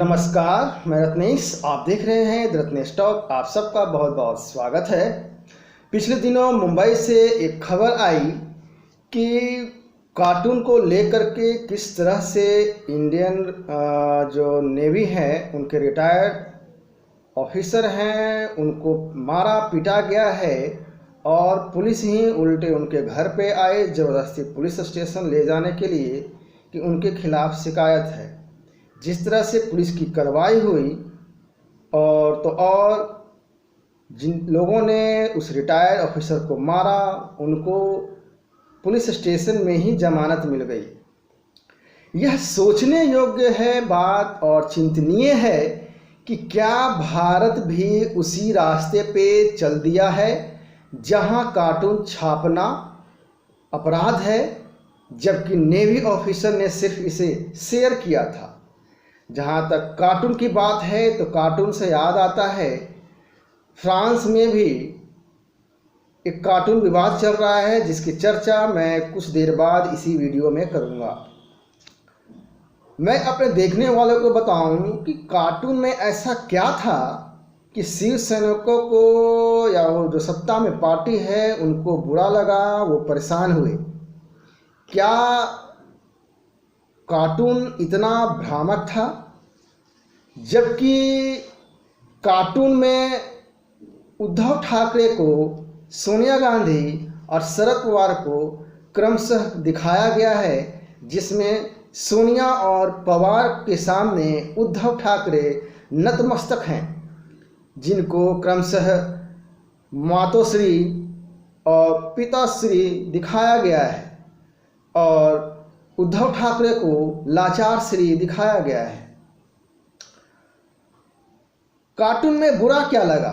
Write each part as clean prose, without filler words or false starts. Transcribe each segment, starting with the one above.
नमस्कार, मैं रत्नेश। आप देख रहे हैं द रत्नेश टॉक। आप सबका बहुत बहुत स्वागत है। पिछले दिनों मुंबई से एक खबर आई कि कार्टून को लेकर के किस तरह से इंडियन जो नेवी है उनके रिटायर्ड ऑफिसर हैं उनको मारा पीटा गया है और पुलिस ही उल्टे उनके घर पे आए ज़बरदस्ती पुलिस स्टेशन ले जाने के लिए कि उनके खिलाफ़ शिकायत है। जिस तरह से पुलिस की कार्रवाई हुई और जिन लोगों ने उस रिटायर्ड ऑफिसर को मारा उनको पुलिस स्टेशन में ही जमानत मिल गई। यह सोचने योग्य है बात और चिंतनीय है कि क्या भारत भी उसी रास्ते पे चल दिया है जहां कार्टून छापना अपराध है, जबकि नेवी ऑफिसर ने सिर्फ इसे शेयर किया था। जहाँ तक कार्टून की बात है तो कार्टून से याद आता है फ्रांस में भी एक कार्टून विवाद चल रहा है जिसकी चर्चा मैं कुछ देर बाद इसी वीडियो में करूँगा। मैं अपने देखने वालों को बताऊं कि कार्टून में ऐसा क्या था कि शिव सैनिकों को या वो जो सत्ता में पार्टी है उनको बुरा लगा, वो परेशान हुए। क्या कार्टून इतना भ्रामक था? जबकि कार्टून में उद्धव ठाकरे को, सोनिया गांधी और शरद पवार को क्रमशः दिखाया गया है, जिसमें सोनिया और पवार के सामने उद्धव ठाकरे नतमस्तक हैं, जिनको क्रमशः मातोश्री और पिताश्री दिखाया गया है और उद्धव ठाकरे को लाचार श्री दिखाया गया है। कार्टून में बुरा क्या लगा?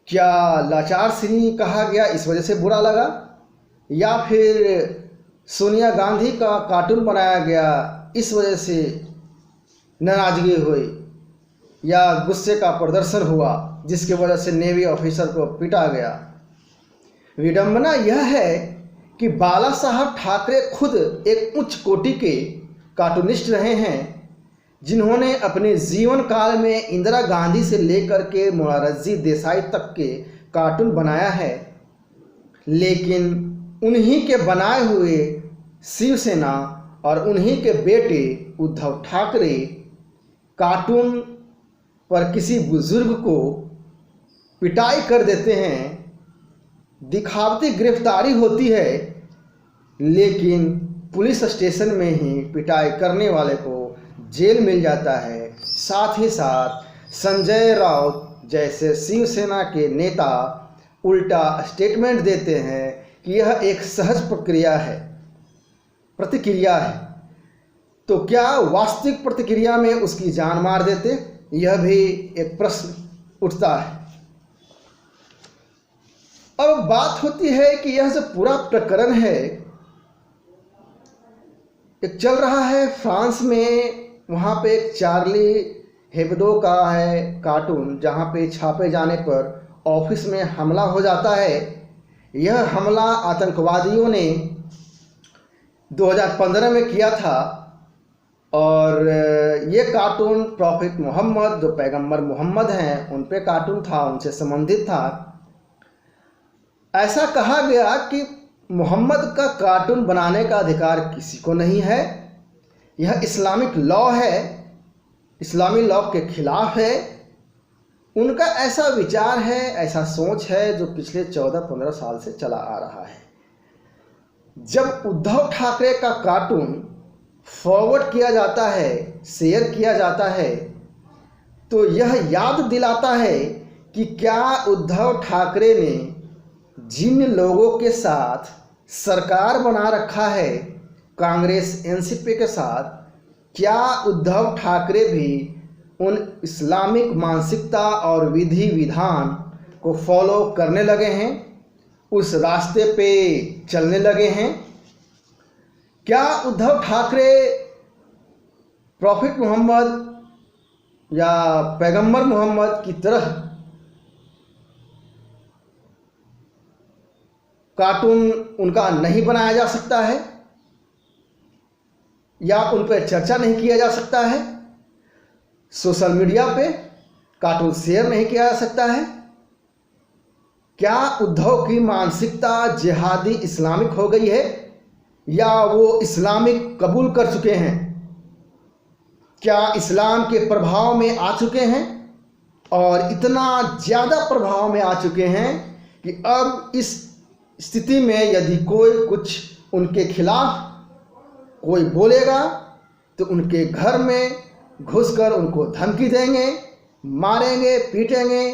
क्या लाचार श्री कहा गया इस वजह से बुरा लगा, या फिर सोनिया गांधी का कार्टून बनाया गया इस वजह से नाराजगी हुई या गुस्से का प्रदर्शन हुआ जिसकी वजह से नेवी ऑफिसर को पीटा गया? विडंबना यह है कि बाला साहब ठाकरे खुद एक उच्च कोटि के कार्टूनिस्ट रहे हैं, जिन्होंने अपने जीवन काल में इंदिरा गांधी से लेकर के मोरारजी देसाई तक के कार्टून बनाया है। लेकिन उन्हीं के बनाए हुए शिवसेना और उन्हीं के बेटे उद्धव ठाकरे कार्टून पर किसी बुजुर्ग को पिटाई कर देते हैं, दिखावती गिरफ्तारी होती है, लेकिन पुलिस स्टेशन में ही पिटाई करने वाले को जेल मिल जाता है। साथ ही साथ संजय राउत जैसे शिवसेना के नेता उल्टा स्टेटमेंट देते हैं कि यह एक सहज प्रतिक्रिया है। तो क्या वास्तविक प्रतिक्रिया में उसकी जान मार देते? यह भी एक प्रश्न उठता है। अब बात होती है कि यह जो पूरा प्रकरण है एक चल रहा है फ्रांस में, वहाँ पे एक चार्ली हेब्दो का है कार्टून, जहाँ पे छापे जाने पर ऑफिस में हमला हो जाता है। यह हमला आतंकवादियों ने 2015 में किया था और ये कार्टून प्रॉफिट मोहम्मद, जो पैगंबर मोहम्मद हैं, उन पे कार्टून था, उनसे संबंधित था। ऐसा कहा गया कि मोहम्मद का कार्टून बनाने का अधिकार किसी को नहीं है, यह इस्लामिक लॉ है, इस्लामी लॉ के खिलाफ है। उनका ऐसा विचार है, ऐसा सोच है जो पिछले 14-15 साल से चला आ रहा है। जब उद्धव ठाकरे का कार्टून फॉरवर्ड किया जाता है, शेयर किया जाता है, तो यह याद दिलाता है कि क्या उद्धव ठाकरे ने जिन लोगों के साथ सरकार बना रखा है कांग्रेस एनसीपी के साथ, क्या उद्धव ठाकरे भी उन इस्लामिक मानसिकता और विधि विधान को फॉलो करने लगे हैं, उस रास्ते पे चलने लगे हैं? क्या उद्धव ठाकरे प्रॉफिट मोहम्मद या पैगंबर मोहम्मद की तरह कार्टून उनका नहीं बनाया जा सकता है या उन पर चर्चा नहीं किया जा सकता है? सोशल मीडिया पे कार्टून शेयर नहीं किया जा सकता है? क्या उद्धव की मानसिकता जिहादी इस्लामिक हो गई है या वो इस्लामिक कबूल कर चुके हैं? क्या इस्लाम के प्रभाव में आ चुके हैं और इतना ज़्यादा प्रभाव में आ चुके हैं कि अब इस स्थिति में यदि कोई कुछ उनके खिलाफ कोई बोलेगा तो उनके घर में घुसकर उनको धमकी देंगे, मारेंगे, पीटेंगे,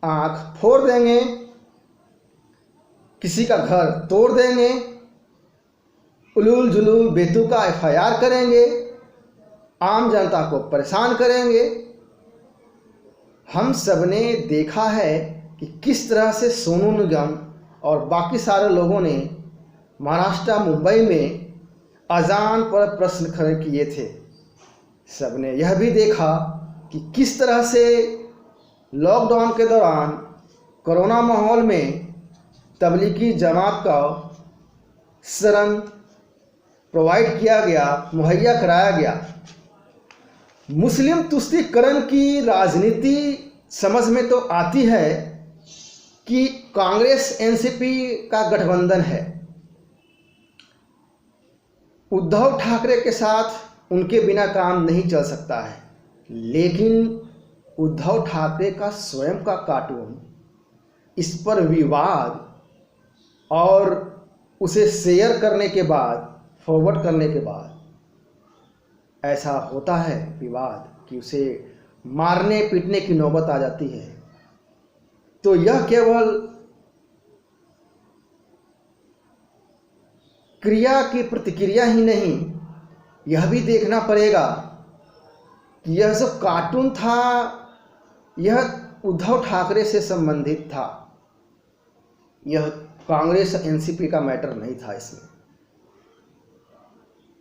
आंख फोड़ देंगे, किसी का घर तोड़ देंगे, उलूल जुलूल बेतुका FIR करेंगे, आम जनता को परेशान करेंगे। हम सब ने देखा है कि किस तरह से सोनू निगम और बाकी सारे लोगों ने महाराष्ट्र मुंबई में अजान पर प्रश्न खड़े किए थे। सब ने यह भी देखा कि किस तरह से लॉकडाउन के दौरान कोरोना माहौल में तबलीगी जमात का शरण प्रोवाइड किया गया, मुहैया कराया गया। मुस्लिम तुष्टीकरण की राजनीति समझ में तो आती है कि कांग्रेस NCP का गठबंधन है, उद्धव ठाकरे के साथ उनके बिना काम नहीं चल सकता है, लेकिन उद्धव ठाकरे का स्वयं का कार्टून, इस पर विवाद और उसे शेयर करने के बाद, फॉरवर्ड करने के बाद ऐसा होता है विवाद कि उसे मारने पीटने की नौबत आ जाती है। तो यह केवल क्रिया की प्रतिक्रिया ही नहीं, यह भी देखना पड़ेगा कि यह जो कार्टून था यह उद्धव ठाकरे से संबंधित था, यह कांग्रेस NCP का मैटर नहीं था इसमें।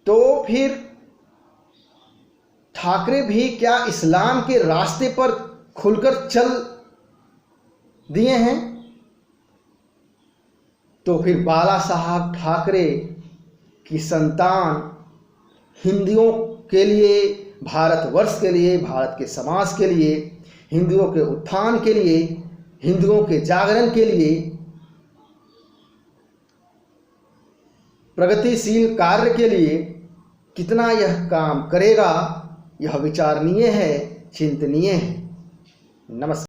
तो फिर ठाकरे भी क्या इस्लाम के रास्ते पर खुलकर चल दिए हैं? तो फिर बाला साहब ठाकरे की संतान हिंदुओं के लिए, भारतवर्ष के लिए, भारत के समाज के लिए, हिंदुओं के उत्थान के लिए, हिंदुओं के जागरण के लिए, प्रगतिशील कार्य के लिए कितना यह काम करेगा, यह विचारणीय है, चिंतनीय है। नमस्कार।